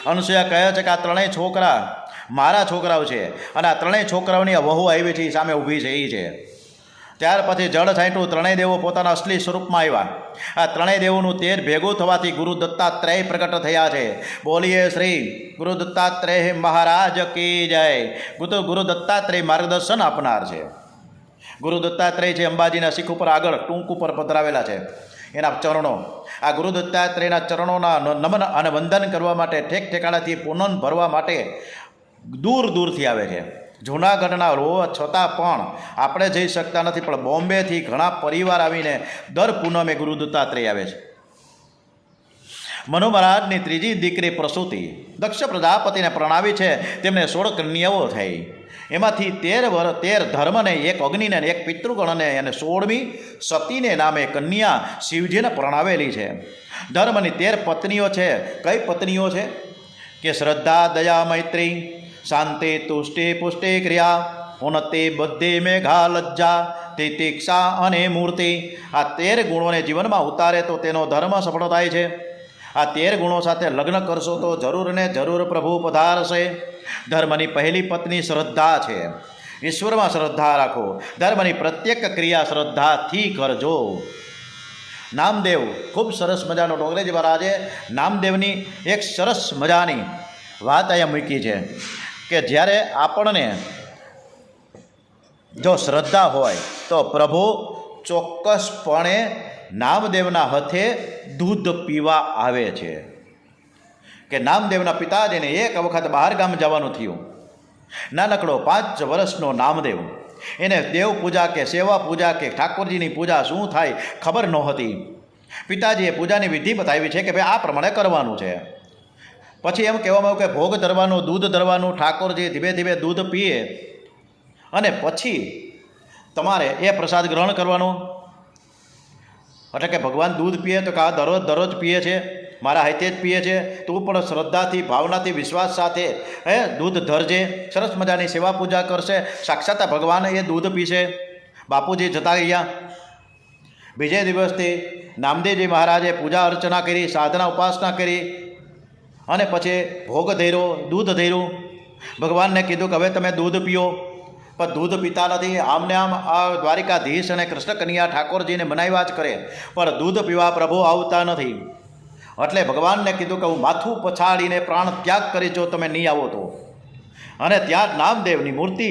અનસૂયા કહે છે કે આ 3 છોકરા મારા છોકરાઓ છે, અને આ 3 છોકરાઓની વહુ આવી છે, એ સામે ઊભી છે એ છે. ત્યાર પછી જળ છાંટ્યું. 3 દેવો પોતાના અસલી સ્વરૂપમાં આવ્યા. આ 3 દેવોનું તેર ભેગું થવાથી ગુરુ દત્તાત્રેય પ્રગટ થયા છે. બોલીએ શ્રી ગુરુ દત્તાત્રેય મહારાજ કી જય. ગુરુ દત્તાત્રેય માર્ગદર્શન આપનાર છે. ગુરુ દત્તાત્રેય છે અંબાજીના શીખ ઉપર આગળ ટૂંક ઉપર પધરાવેલા છે. એના ચરણો, આ ગુરુ દત્તાત્રેયના ચરણોના નમન અને વંદન કરવા માટે ઠેક ઠેકાણાથી પૂનમ ભરવા માટે દૂર દૂરથી આવે છે. જૂનાગઢના હોવા છતાં પણ આપણે જઈ શકતા નથી, પણ બોમ્બેથી ઘણા પરિવાર આવીને દર પૂનમે ગુરુ દત્તાત્રેય આવે છે. મનુ મહારાજની 3જી દીકરી પ્રસૂતિ દક્ષ પ્રજાપતિને પ્રણાવી છે. તેમને 16 કન્યાઓ થઈ. એમાંથી 13 ધર્મને, 1 અગ્નિને, 1 પિતૃગણને અને 16મી સતીને નામે કન્યા શિવજીને પ્રણાવેલી છે. ધર્મની 13 પત્નીઓ છે. કઈ પત્નીઓ છે? કે શ્રદ્ધા, દયા, મૈત્રી, શાંતિ, તુષ્ટિ, પુષ્ટિ, ક્રિયા, ઉન્નતિ, બુદ્ધિ, મેઘા, લજ્જા, તિતિક્ષા અને મૂર્તિ. આ 13 ગુણોને જીવનમાં ઉતારે તો તેનો ધર્મ સફળ થાય છે. આ 13 ગુણો સાથે લગ્ન કરશો તો જરૂર ને જરૂર પ્રભુ પધારશે. ધર્મની પહેલી પત્ની શ્રદ્ધા છે. ઈશ્વરમાં શ્રદ્ધા રાખો. ધર્મની પ્રત્યેક ક્રિયા શ્રદ્ધાથી કરજો. નામદેવ, ખૂબ સરસ મજાનો ડોંગરેજી મહારાજે નામદેવની એક સરસ મજાની વાત અહીંયા મૂકી છે કે જ્યારે આપણને જો શ્રદ્ધા હોય તો પ્રભુ ચોક્કસપણે નામદેવના હાથે દૂધ પીવા આવે છે. કે નામદેવના પિતાજીને એક વખત બહાર ગામ જવાનું થયું. નાનકડો 5 વર્ષનો નામદેવ, એને દેવ પૂજા કે સેવા પૂજા કે ઠાકોરજીની પૂજા શું થાય ખબર નહોતી. પિતાજીએ પૂજાની વિધિ બતાવી છે કે ભાઈ આ પ્રમાણે કરવાનું છે. પછી એમ કહેવામાં આવ્યું કે ભોગ ધરવાનું, દૂધ ધરવાનું, ઠાકોરજી ધીમે ધીમે દૂધ પીએ અને પછી તમારે એ પ્રસાદ ગ્રહણ કરવાનો. એટલે કે ભગવાન દૂધ પીએ તો કે આ દરરોજ પીએ છે, મારા હાથે જ પીએ છે, તું પણ શ્રદ્ધાથી, ભાવનાથી, વિશ્વાસ સાથે દૂધ ધરજે. સરસ મજાની સેવા પૂજા કરશે. સાક્ષાત ભગવાન એ દૂધ પીશે. બાપુજી જતા ગયા. બીજે દિવસથી નામદેવજી મહારાજે પૂજા અર્ચના કરી, સાધના ઉપાસના કરી અને પછી ભોગ ધર્યો, દૂધ ધર્યું. ભગવાનને કીધું કે હવે તમે દૂધ પીઓ, પણ દૂધ પીતા નથી. આમને આમ આ દ્વારિકાધીશ અને કૃષ્ણ કન્યા ઠાકોરજીને બનાવ્યા જ કરે, પણ દૂધ પીવા પ્રભુ આવતા નથી. એટલે ભગવાનને કીધું કે હું માથું પછાડીને પ્રાણ ત્યાગ કરી જો તમે નહીં આવો તો. અને ત્યાં નામદેવની મૂર્તિ,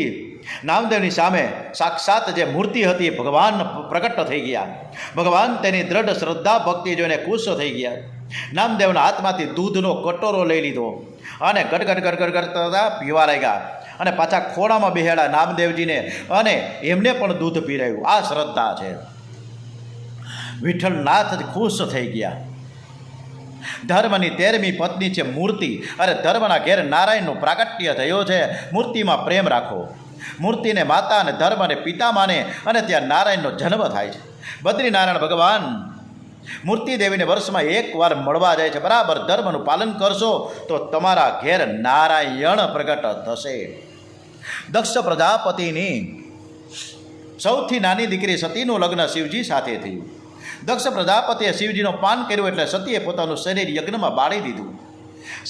નામદેવની સામે સાક્ષાત જે મૂર્તિ હતી ભગવાન પ્રગટ થઈ ગયા. ભગવાન તેની દ્રઢ શ્રદ્ધા ભક્તિ જોઈને ખુશ થઈ ગયા. નામદેવના હાથમાંથી દૂધનો કટોરો લઈ લીધો અને ગટગટ કરતા પીવા લાગ્યા અને પાછા ખોળામાં બેહાડા નામદેવજીને અને એમને પણ દૂધ પીરાયું. આ શ્રદ્ધા છે. વિઠ્ઠલનાથ ખુશ થઈ ગયા. ધર્મની 13મી પત્ની છે મૂર્તિ. અરે ધર્મના ઘેર નારાયણનું પ્રાગટ્ય થયો છે. મૂર્તિમાં પ્રેમ રાખો. મૂર્તિને માતા અને ધર્મને પિતા માને અને ત્યાં નારાયણનો જન્મ થાય છે. બદ્રીનારાયણ ભગવાન મૂર્તિ દેવીને વર્ષમાં 1 વાર મળવા જાય છે. બરાબર ધર્મનું પાલન કરશો તો તમારા ઘેર નારાયણ પ્રગટ થશે. દક્ષ પ્રજાપતિની સૌથી નાની દીકરી સતીનું લગ્ન શિવજી સાથે થયું. દક્ષ પ્રજાપતિએ શિવજીનો પાન કર્યું એટલે સતીએ પોતાનું શરીર યજ્ઞમાં બાળી દીધું.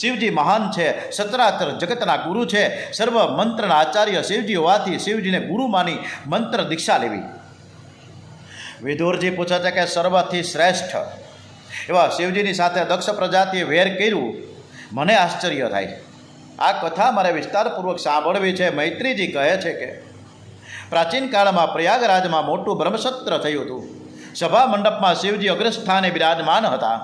શિવજી મહાન છે, સચરાચર જગતના ગુરુ છે, સર્વ મંત્રના આચાર્ય શિવજી હોવાથી શિવજીને ગુરુ માની મંત્ર દીક્ષા લેવી. વિદુરજી પૂછે છે કે સર્વથી શ્રેષ્ઠ એવા શિવજીની સાથે દક્ષ પ્રજાતિએ વેર કર્યું. મને આશ્ચર્ય થાય છે. આ કથા મારે વિસ્તારપૂર્વક સાંભળવી છે. મૈત્રીજી કહે છે કે પ્રાચીન કાળમાં પ્રયાગરાજમાં મોટું બ્રહ્મસત્ર થયું હતું. સભા મંડપમાં શિવજી અગ્રસ્થાને બિરાજમાન હતા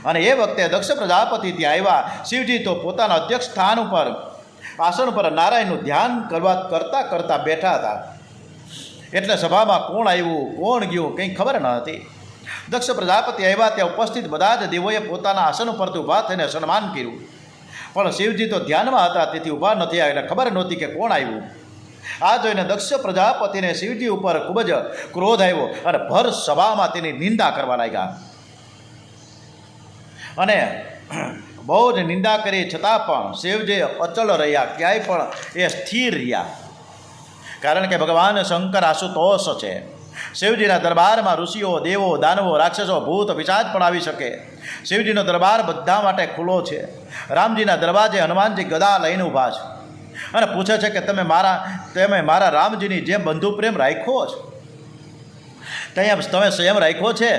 અને એ વખતે દક્ષ પ્રજાપતિ ત્યાં આવ્યા. શિવજી તો પોતાના અધ્યક્ષ સ્થાન ઉપર આસન ઉપર નારાયણનું ધ્યાન કરતા બેઠા હતા. એટલે સભામાં કોણ આવ્યું, કોણ ગયું કંઈ ખબર ન હતી. દક્ષ પ્રજાપતિ આવ્યા ત્યાં ઉપસ્થિત બધા જ દેવોએ પોતાના આસન ઉપરથી ઊભા થઈને સન્માન કર્યું, પણ શિવજી તો ધ્યાનમાં હતા તેથી ઊભા નથી આવ્યા. એટલે ખબર નહોતી કે કોણ આવ્યું. આ જોઈને દક્ષ પ્રજાપતિને શિવજી ઉપર ખૂબ જ ક્રોધ આવ્યો અને ભર સભામાં તેની નિંદા કરવા લાગ્યા અને બહુ જ નિંદા કરી છતાં પણ શિવજી અચળ રહ્યા, ક્યાંય પણ એ સ્થિર રહ્યા. કારણ કે ભગવાન શંકર આશુતોષ છે. શિવજીના દરબારમાં ઋષિઓ, દેવો, દાનવો, રાક્ષસો, ભૂત, પિશાચ પણ આવી શકે. શિવજીનો દરબાર બધા માટે ખુલ્લો છે. રામજીના દરવાજે હનુમાનજી ગદા લઈને ઊભા છે અને પૂછે છે કે તમે મારા રામજીની જેમ બંધુ પ્રેમ રાખ્યો છે, તમે સંયમ રાખ્યો છે,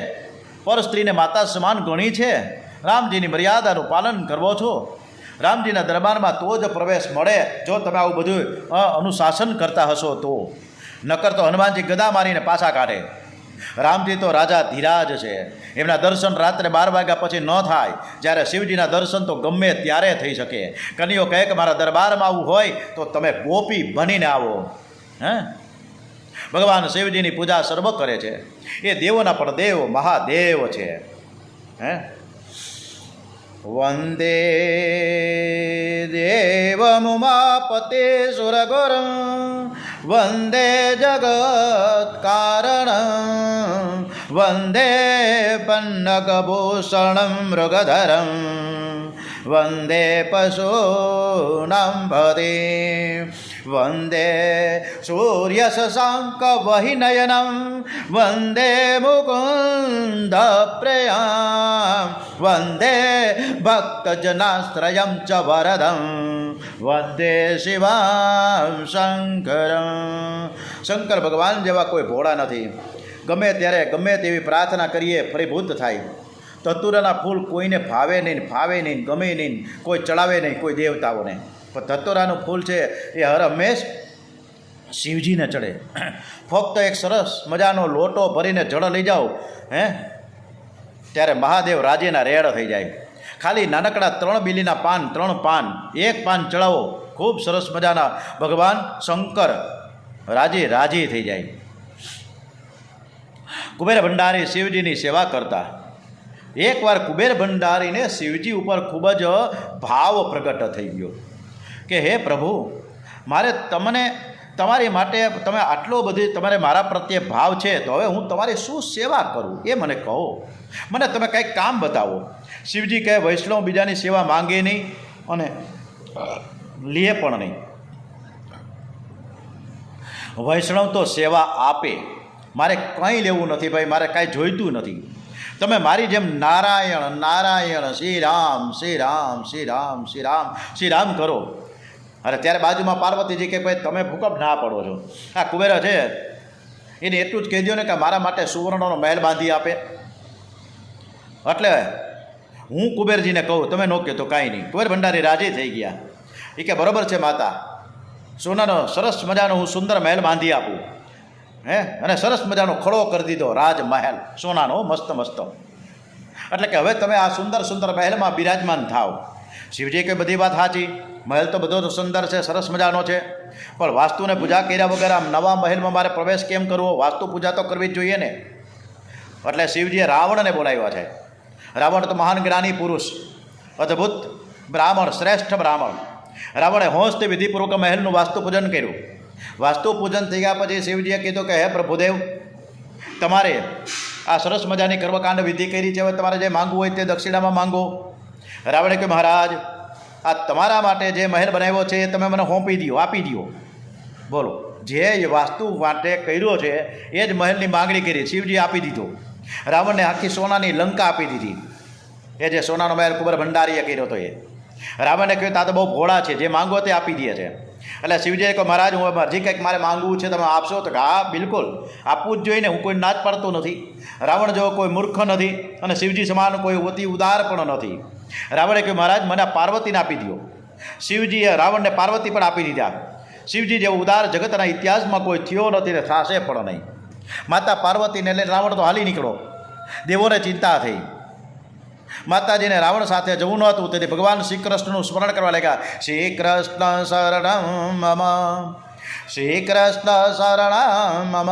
પર સ્ત્રીને માતા સમાન ગણી છે, રામજીની મર્યાદાનું પાલન કરવો છો. રામજીના દરબારમાં તો જ પ્રવેશ મળે જો તમે આવું બધું અનુશાસન કરતા હશો તો. નકર તો હનુમાનજી ગદા મારીને પાછા કાઢે. રામજી તો રાજા ધીરાજ છે. એમના દર્શન રાત્રે 12 વાગ્યા પછી ન થાય. જ્યારે શિવજીના દર્શન તો ગમે ત્યારે થઈ શકે. કનૈયો કહે કે મારા દરબારમાં આવવું હોય તો તમે ગોપી બનીને આવો. ભગવાન શિવજીની પૂજા સર્વ કરે છે. એ દેવોના પણ દેવ, મહાદેવ છે. વંદે દેવમુમાપતે સુરગુરં વંદે જગત્કારણં વંદે પન્નગભૂષણં મૃગધરં વંદે પશૂનાં પતિં વંદે સૂર્યશશાંકવહિનયनं વંદે મુકુન્દપ્રિયાં વંદે ભક્તજનાશ્રયં ચ વરદં વંદે શિવાં શંકરં. શંકર ભગવાન જેવા કોઈ ભોળા નથી. ગમે ત્યારે ગમે તેવી પ્રાર્થના કરીએ ફળીભૂત થાય. ધતુરાના ફૂલ કોઈને ભાવે નહીં, ગમે નહીં, કોઈ ચડાવે નહીં કોઈ દેવતાઓને. પણ ધતુરાનું ફૂલ છે એ હર હંમેશ શિવજીને ચડે. ફક્ત એક સરસ મજાનો લોટો ભરીને જળ લઈ જાઓ ત્યારે મહાદેવ રાજેના રેડ થઈ જાય. ખાલી નાનકડા 3 બીલીના પાન, 3 પાન, એક પાન ચડાવો, ખૂબ સરસ મજાના ભગવાન શંકર રાજી થઈ જાય. કુબેર ભંડારી શિવજીની સેવા કરતા. એકવાર કુબેર ભંડારીને શિવજી ઉપર ખૂબ જ ભાવ પ્રગટ થઈ ગયો કે હે પ્રભુ, મારે તમારી માટે તમે આટલો બધી તમારે મારા પ્રત્યે ભાવ છે, તો હવે હું તમારી શું સેવા કરું એ મને કહો, મને તમે કંઈક કામ બતાવો. શિવજી કહે વૈષ્ણવ બીજાની સેવા માંગે નહીં અને લે પણ નહીં. વૈષ્ણવ તો સેવા આપે. મારે કંઈ લેવું નથી ભાઈ, મારે કાંઈ જોઈતું નથી. તમે મારી જેમ નારાયણ નારાયણ શ્રી રામ શ્રી રામ શ્રી રામ શ્રી રામ શ્રી રામ કરો. અરે ત્યારે બાજુમાં પાર્વતીજી કે ભાઈ તમે ભૂકંપ ના પડો છો. આ કુબેર છે એને એટલું જ કહેજો ને કે મારા માટે સુવર્ણનો મહેલ બાંધી આપે. એટલે હું કુબેરજીને કહું, તમે નો કહો તો કાંઈ નહીં. કુબેર ભંડારી રાજી થઈ ગયા. એ કે બરાબર છે માતા, સોનાનો સરસ મજાનો હું સુંદર મહેલ બાંધી આપું. અને સરસ મજાનો ખડો કરી દીધો રાજમહેલ સોનાનો મસ્ત. એટલે કે હવે તમે આ સુંદર મહેલમાં બિરાજમાન થાવ. શિવજી કે બધી વાત સાચી, મહેલ તો બધો સુંદર છે, સરસ મજાનો છે, પણ વાસ્તુને પૂજા કર્યા વગર આમ નવા મહેલમાં મારે પ્રવેશ કેમ કરવો? વાસ્તુ પૂજા તો કરવી જ જોઈએ ને. એટલે શિવજીએ રાવણને બોલાવ્યા છે. રાવણ તો મહાન જ્ઞાની પુરુષ, અદ્ભુત બ્રાહ્મણ, શ્રેષ્ઠ બ્રાહ્મણ. રાવણે હોંશથી વિધિપૂર્વક મહેલનું વાસ્તુ પૂજન કર્યું. વાસ્તુ પૂજન થઈ ગયા પછી શિવજીએ કીધું કે હે પ્રભુદેવ, તમારે આ સરસ મજાની કર્મકાંડ વિધિ કરી છે, હવે તમારે જે માંગવું હોય તે દક્ષિણામાં માંગો. રાવણે કહ્યું મહારાજ, આ તમારા માટે જે મહેલ બનાવ્યો છે એ તમે મને આપી દો. બોલો, જે વાસ્તુ માટે કર્યો છે એ જ મહેલની માગણી કરી, શિવજી આપી દીધો. રાવણને આખી સોનાની લંકા આપી દીધી. એ જે સોનાનો મહેલ કુબેર ભંડારીએ કર્યો હતો એ. રાવણે કહ્યું તા તો બહુ ભોળા છે, જે માંગો તે આપી દે છે. એટલે શિવજીએ કહ્યું મહારાજ, હું હજી કંઈક મારે માંગવું છે, તમે આપશો? તો હા બિલકુલ આપવું જ જોઈએ ને, હું કોઈ ના જ પાડતો નથી. રાવણ જેવો કોઈ મૂર્ખ નથી અને શિવજી સમાન કોઈ અતિ ઉદાર પણ નથી. રાવણે કહ્યું મહારાજ, મને પાર્વતીને આપી દો. શિવજીએ રાવણને પાર્વતી પણ આપી દીધા. શિવજી જેવો ઉદાર જગતના ઇતિહાસમાં કોઈ થયો નથી ને થશે પણ નહીં. માતા પાર્વતીને લઈને રાવણ તો હાલી નીકળો. દેવોને ચિંતા થઈ. માતાજીને રાવણ સાથે જવું નહોતું, તેથી ભગવાન શ્રી કૃષ્ણનું સ્મરણ કરવા લાગ્યા. શ્રી કૃષ્ણ શરણમ મમ, શ્રી કૃષ્ણ શરણમ મમ,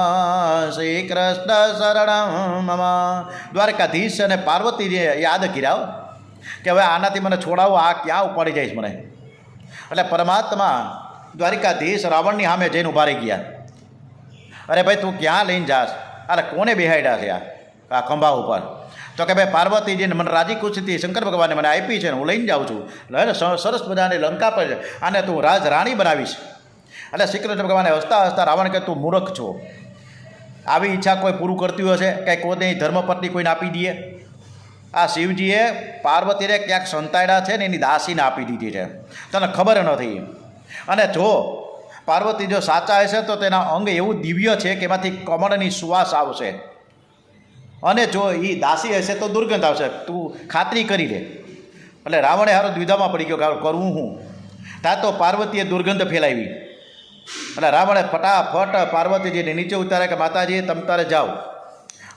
શ્રી કૃષ્ણ શરણમ મમ. દ્વારકાધીશ અને પાર્વતીજીએ યાદ કર્યા કે હવે આનાથી મને છોડાવો, આ ક્યાં ઉપાડી જઈશ મને. એટલે પરમાત્મા દ્વારિકાધીશ રાવણની સામે જઈને ઊભા રહી ગયા. અરે ભાઈ તું ક્યાં લઈને જાશ? અરે કોને બેહાડ્યા છે આ ખંભા ઉપર? તો કે ભાઈ પાર્વતીજીને મને રાજી ખુશીથી શંકર ભગવાને મને આપી છે ને હું લઈને જાઉં છું એટલે સરસ મજાની લંકા પર આને તું રાજ રાણી બનાવીશ. એટલે શ્રી કૃષ્ણ ભગવાને હસતા હસતા રાવણ કે તું મૂર્ખ છો, આવી ઈચ્છા કોઈ પૂરું કરતી હશે કે કોઈની ધર્મપત્ની કોઈને આપી દઈએ? આ શિવજીએ પાર્વતીને ક્યાંક સંતાડ્યા છે ને એની દાસીને આપી દીધી છે, તને ખબર નથી. અને જો પાર્વતી જો સાચા હશે તો તેના અંગ એવું દિવ્ય છે કે એમાંથી કમળની સુવાસ આવશે, અને જો એ દાસી હશે તો દુર્ગંધ આવશે, તું ખાતરી કરી દે. એટલે રાવણે હારો દ્વિધામાં પડી ગયો કે કરવું હું. ત્યાં તો પાર્વતીએ દુર્ગંધ ફેલાવી. એટલે રાવણે ફટાફટ પાર્વતીજીને નીચે ઉતારે કે માતાજી તમે તારે જાઓ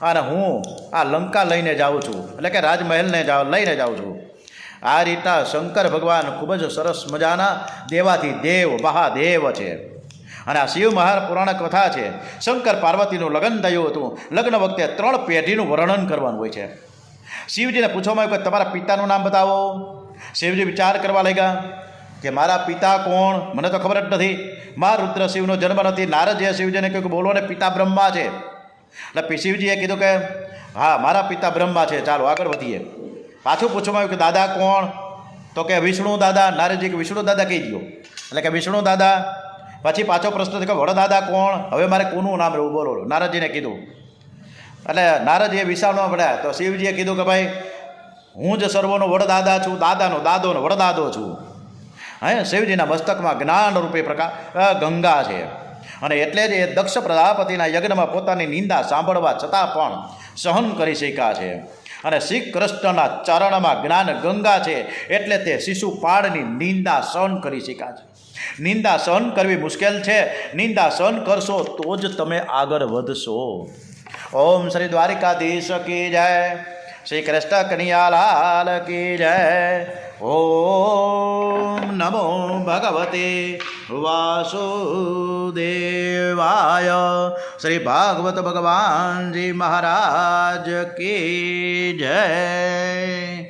અને હું આ લંકા લઈને જાઉં છું, એટલે કે રાજમહેલને લઈને જાઉં છું. આ રીતના શંકર ભગવાન ખૂબ જ સરસ મજાના દેવાથી દેવ મહાદેવ છે. અને આ શિવ મહાપુરાણ કથા છે. શંકર પાર્વતીનું લગ્ન થયું હતું. લગ્ન વખતે 3 પેઢીનું વર્ણન કરવાનું હોય છે. શિવજીને પૂછવામાં આવ્યું કે તમારા પિતાનું નામ બતાવો. શિવજી વિચાર કરવા લાગ્યા કે મારા પિતા કોણ, મને તો ખબર જ નથી. મા રુદ્ર શિવનો જન્મ નથી. નારદજીએ શિવજીને કહ્યું કે બોલો ને પિતા બ્રહ્મા છે. એટલે શિવજીએ કીધું કે હા મારા પિતા બ્રહ્મા છે, ચાલો આગળ વધીએ. પાછું પૂછવામાં આવ્યું કે દાદા કોણ, તો કે વિષ્ણુ દાદા. નારદજી કે વિષ્ણુ દાદા કહી દો, એટલે કે વિષ્ણુ દાદા. પછી પાછો પ્રશ્ન છે કે વડદાદા કોણ, હવે મારે કોનું નામ રહેવું બોલો. નારદજીને કીધું. એટલે નારદજીએ વિચારવા પડ્યા તો શિવજીએ કીધું કે ભાઈ હું જ સર્વનો વડદાદા છું, દાદાનો દાદોનો વડદાદો છું. હે શિવજીના મસ્તકમાં જ્ઞાન રૂપે ગંગા છે. અને એટલે જ એ દક્ષ પ્રજાપતિના યજ્ઞમાં પોતાની નિંદા સાંભળવા છતાં પણ સહન કરી શક્યા છે. અને શ્રી કૃષ્ણના ચરણમાં જ્ઞાન ગંગા છે, એટલે તે શિશુપાળની નિંદા સહન કરી શક્યા છે. નિંદા સહન કરવી મુશ્કેલ છે, નિંદા સહન કરશો તો જ તમે આગળ વધશો. ઓમ શ્રી દ્વારિકાધીશ કી જય, શ્રી કૃષ્ણ કનૈયાલાલ કી જય. ઓમ નમો ભગવતે વાસુદેવાય. શ્રી ભાગવત ભગવાનજી મહારાજ કી જય.